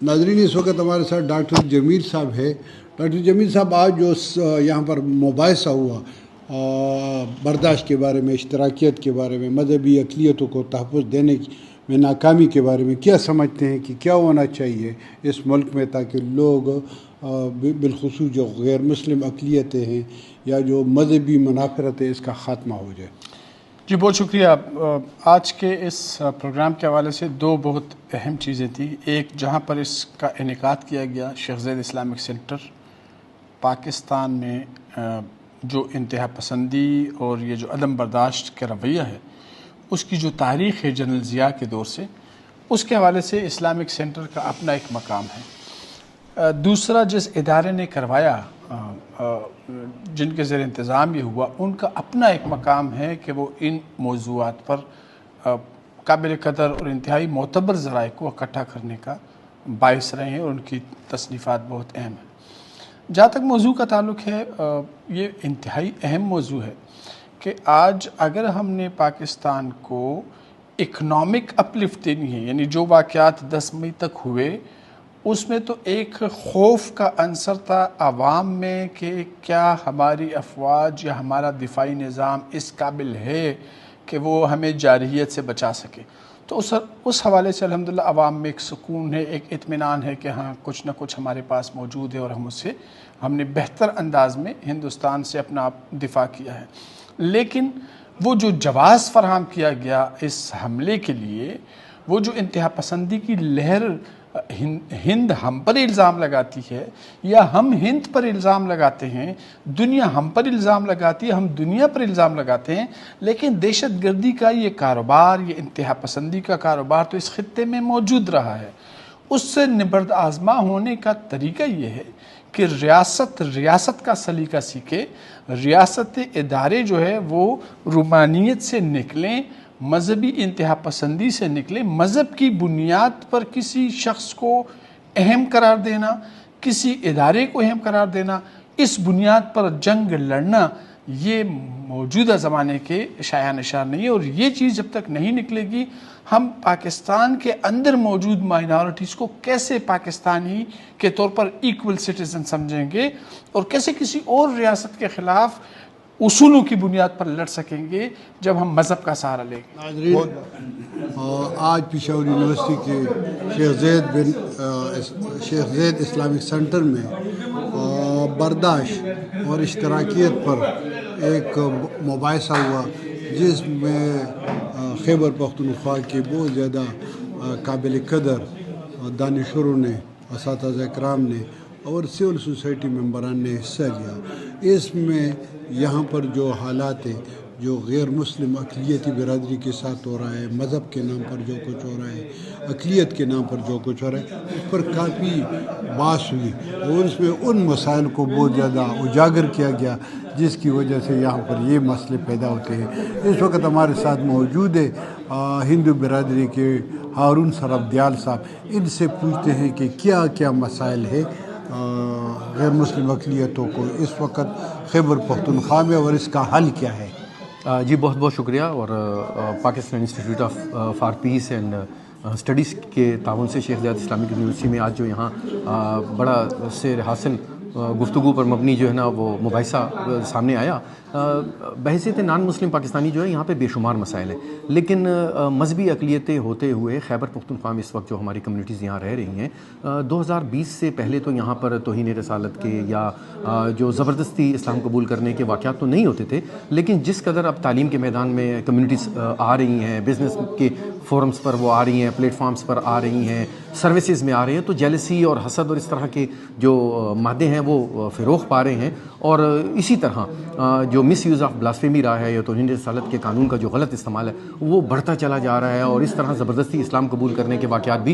ناظرین اس وقت ہمارے ساتھ ڈاکٹر جمیل صاحب ہے. ڈاکٹر جمیل صاحب آج جو یہاں پر مباحثہ ہوا برداشت کے بارے میں، اشتراکیت کے بارے میں، مذہبی اقلیتوں کو تحفظ دینے میں ناکامی کے بارے میں کیا سمجھتے ہیں کہ کیا ہونا چاہیے اس ملک میں تاکہ لوگ بالخصوص جو غیر مسلم اقلیتیں ہیں یا جو مذہبی منافرت ہے اس کا خاتمہ ہو جائے؟ جی بہت شکریہ. آج کے اس پروگرام کے حوالے سے دو بہت اہم چیزیں تھیں. ایک جہاں پر اس کا انعقاد کیا گیا شیخ زید اسلامک سینٹر، پاکستان میں جو انتہا پسندی اور یہ جو عدم برداشت کا رویہ ہے اس کی جو تاریخ ہے جنرل ضیاء کے دور سے، اس کے حوالے سے اسلامک سینٹر کا اپنا ایک مقام ہے. دوسرا جس ادارے نے کروایا، جن کے زیر انتظام یہ ہوا، ان کا اپنا ایک مقام ہے کہ وہ ان موضوعات پر قابل قدر اور انتہائی معتبر ذرائع کو اکٹھا کرنے کا باعث رہے ہیں اور ان کی تصنیفات بہت اہم ہیں. جہاں تک موضوع کا تعلق ہے، یہ انتہائی اہم موضوع ہے کہ آج اگر ہم نے پاکستان کو اکنامک اپلفٹ دینی ہے، یعنی جو واقعات 10 مئی تک ہوئے اس میں تو ایک خوف کا عنصر تھا عوام میں کہ کیا ہماری افواج یا ہمارا دفاعی نظام اس قابل ہے کہ وہ ہمیں جارحیت سے بچا سکے. تو اس حوالے سے الحمدللہ عوام میں ایک سکون ہے، ایک اطمینان ہے کہ ہاں کچھ نہ کچھ ہمارے پاس موجود ہے اور ہم نے بہتر انداز میں ہندوستان سے اپنا دفاع کیا ہے. لیکن وہ جو جواز فراہم کیا گیا اس حملے کے لیے، وہ جو انتہا پسندی کی لہر ہند ہم پر الزام لگاتی ہے یا ہم ہند پر الزام لگاتے ہیں، دنیا ہم پر الزام لگاتی ہے، ہم دنیا پر الزام لگاتے ہیں، لیکن دہشت گردی کا یہ کاروبار، یہ انتہا پسندی کا کاروبار تو اس خطے میں موجود رہا ہے. اس سے نبرد آزما ہونے کا طریقہ یہ ہے کہ ریاست کا سلیقہ سیکھے، ریاست ادارے جو ہے وہ رومانیت سے نکلیں، مذہبی انتہا پسندی سے نکلیں. مذہب کی بنیاد پر کسی شخص کو اہم قرار دینا، کسی ادارے کو اہم قرار دینا، اس بنیاد پر جنگ لڑنا، یہ موجودہ زمانے کے شایع نشان نہیں ہے. اور یہ چیز جب تک نہیں نکلے گی، ہم پاکستان کے اندر موجود مائنارٹیز کو کیسے پاکستانی کے طور پر ایکول سٹیزن سمجھیں گے اور کیسے کسی اور ریاست کے خلاف اصولوں کی بنیاد پر لڑ سکیں گے جب ہم مذہب کا سہارا لیں گے. ناظرین، آج پشاور یونیورسٹی کے شیخ زید اسلامک سینٹر میں برداشت اور اشتراکیت پر ایک مباحثہ ہوا جس میں خیبر پختونخوا کے بہت زیادہ قابل قدر دانشوروں نے، اساتذہ اکرام نے اور سول سوسائٹی ممبران نے حصہ لیا. اس میں یہاں پر جو حالات ہیں، جو غیر مسلم اقلیتی برادری کے ساتھ ہو رہا ہے، مذہب کے نام پر جو کچھ ہو رہا ہے، اقلیت کے نام پر جو کچھ ہو رہا ہے، اس پر کافی بحث ہوئی اور اس میں ان مسائل کو بہت زیادہ اجاگر کیا گیا جس کی وجہ سے یہاں پر یہ مسئلے پیدا ہوتے ہیں. اس وقت ہمارے ساتھ موجود ہے ہندو برادری کے ہارون سرفدیال صاحب. ان سے پوچھتے ہیں کہ کیا کیا مسائل ہے غیر مسلم اقلیتوں کو اس وقت خیبر پختونخوا میں اور اس کا حل کیا ہے. جی بہت بہت شکریہ. اور Pakistan institute of for piece and studies کے تعاون سے شیخ زید اسلامک یونیورسٹی میں آج جو یہاں بڑا سیر حاصل گفتگو پر مبنی جو ہے نا وہ مباحثہ سامنے آیا، بحیثیت نان مسلم پاکستانی جو ہے یہاں پہ بے شمار مسائل ہیں، لیکن مذہبی اقلیتیں ہوتے ہوئے خیبر پختونخوا میں اس وقت جو ہماری کمیونٹیز یہاں رہ رہی ہیں، 2020 سے پہلے تو یہاں پر توہین رسالت کے یا جو زبردستی اسلام قبول کرنے کے واقعات تو نہیں ہوتے تھے، لیکن جس قدر اب تعلیم کے میدان میں کمیونٹیز آ رہی ہیں، بزنس کے فورمز پر وہ آ رہی ہیں، پلیٹ فارمز پر آ رہی ہیں، سروسز میں آ رہے ہیں، تو جیلسی اور حسد اور اس طرح کے جو مادے ہیں وہ فروغ پا رہے ہیں. اور اسی طرح جو مس یوز آف بلاسفیمی رہا ہے یا توہین رسالت کے قانون کا جو غلط استعمال ہے وہ بڑھتا چلا جا رہا ہے. اور اس طرح زبردستی اسلام قبول کرنے کے واقعات بھی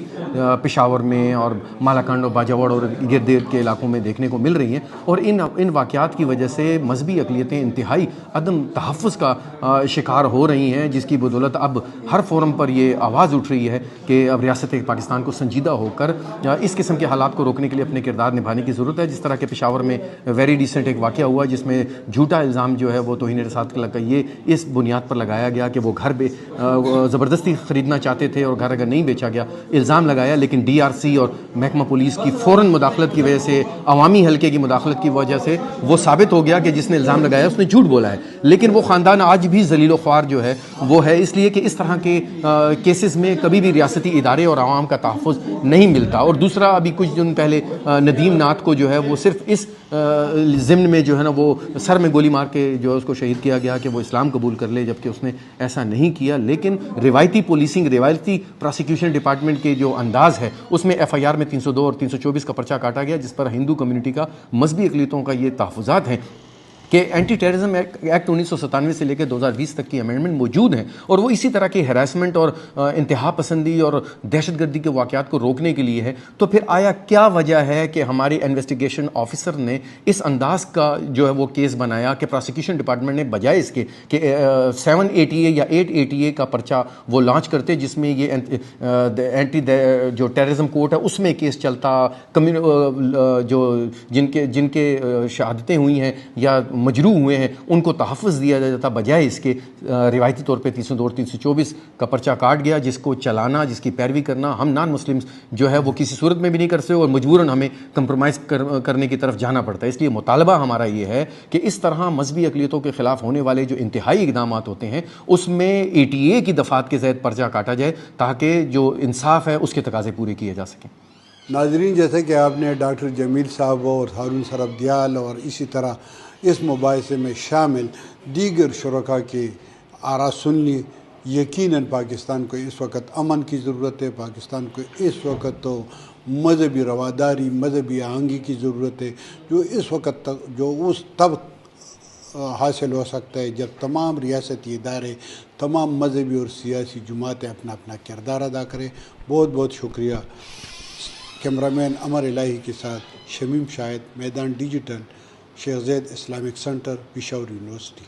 پشاور میں اور مالاکنڈ اور باجاوڑ اور گرد گرد کے علاقوں میں دیکھنے کو مل رہی ہیں. اور ان واقعات کی وجہ سے مذہبی اقلیتیں انتہائی عدم تحفظ کا شکار ہو رہی ہیں، جس کی بدولت اب ہر فورم پر یہ آواز اٹھ رہی ہے کہ اب ریاست پاکستان کو سنجیدہ ہو کر اس قسم کے حالات کو روکنے کے لیے اپنے کردار نبھانے کی ضرورت ہے. جس طرح کہ پشاور میں ویری ریسنٹ ایک واقعہ ہوا جس میں جھوٹا الزام جو ہے وہ توہین رسالت کا یہ اس بنیاد پر لگایا گیا کہ وہ گھر زبردستی خریدنا چاہتے تھے اور گھر اگر نہیں بیچا گیا الزام لگایا, لیکن DRC اور محکمہ پولیس کی فوراً مداخلت کی وجہ سے, عوامی حلقے کی مداخلت کی وجہ سے وہ ثابت ہو گیا کہ جس نے الزام لگایا اس نے جھوٹ بولا ہے. لیکن وہ خاندان آج بھی ذلیل و خوار جو ہے وہ ہے, اس لیے کہ اس طرح کے کیسز میں کبھی بھی ریاستی ادارے اور عوام کا تحفظ نہیں ملتا. اور دوسرا, ابھی کچھ دن پہلے ندیم ناتھ کو جو ہے وہ صرف اس ضمن میں جو ہے نا وہ سر میں گولی مار کے جو ہے اس کو شہید کیا گیا کہ وہ اسلام قبول کر لے, جبکہ اس نے ایسا نہیں کیا. لیکن روایتی پولیسنگ, روایتی پراسیکیوشن ڈپارٹمنٹ کے جو انداز ہے اس میں FIR میں 302 اور 324 کا پرچہ کاٹا گیا, جس پر ہندو کمیونٹی کا, مذہبی اقلیتوں کا یہ تحفظات ہیں کہ اینٹی ٹیررزم ایکٹ 1997 سے لے کے 2020 تک کی امینڈمنٹ موجود ہیں, اور وہ اسی طرح کے ہراسمنٹ اور انتہا پسندی اور دہشت گردی کے واقعات کو روکنے کے لیے ہے. تو پھر آیا کیا وجہ ہے کہ ہمارے انویسٹیگیشن آفیسر نے اس انداز کا جو ہے وہ کیس بنایا کہ پراسیکیوشن ڈپارٹمنٹ نے بجائے اس کے کہ 780A یا 880A کا پرچہ وہ لانچ کرتے جس میں یہ اینٹی جو ٹیررزم کورٹ ہے اس میں کیس چلتا, جو جن کے شہادتیں ہوئی ہیں یا مجروح ہوئے ہیں ان کو تحفظ دیا جاتا, بجائے اس کے روایتی طور پہ 302 اور 324 کا پرچہ کاٹ گیا, جس کو چلانا, جس کی پیروی کرنا ہم نان مسلمز جو ہے وہ کسی صورت میں بھی نہیں کر سکتے, اور مجبوراً ہمیں کمپرومائز کرنے کی طرف جانا پڑتا ہے. اس لیے مطالبہ ہمارا یہ ہے کہ اس طرح مذہبی اقلیتوں کے خلاف ہونے والے جو انتہائی اقدامات ہوتے ہیں اس میں ATA کی دفعات کے زید پرچہ کاٹا جائے تاکہ جو انصاف ہے اس کے تقاضے پورے کیے جا سکیں. ناظرین, جیسے کہ آپ نے ڈاکٹر جمیل صاحب اور ہارون سرفدیال اور اسی طرح اس مباحثے میں شامل دیگر شرکاء کی آراء سن لی, یقیناً پاکستان کو اس وقت امن کی ضرورت ہے, پاکستان کو اس وقت تو مذہبی رواداری, مذہبی آہنگی کی ضرورت ہے, جو اس وقت تک جو اس تب حاصل ہو سکتا ہے جب تمام ریاستی ادارے, تمام مذہبی اور سیاسی جماعتیں اپنا اپنا کردار ادا کریں. بہت بہت شکریہ. کیمرہ مین عمر الہی کے ساتھ شمیم شاہد, میدان ڈیجیٹل, شیخ زید اسلامک سینٹر, پشاور یونیورسٹی.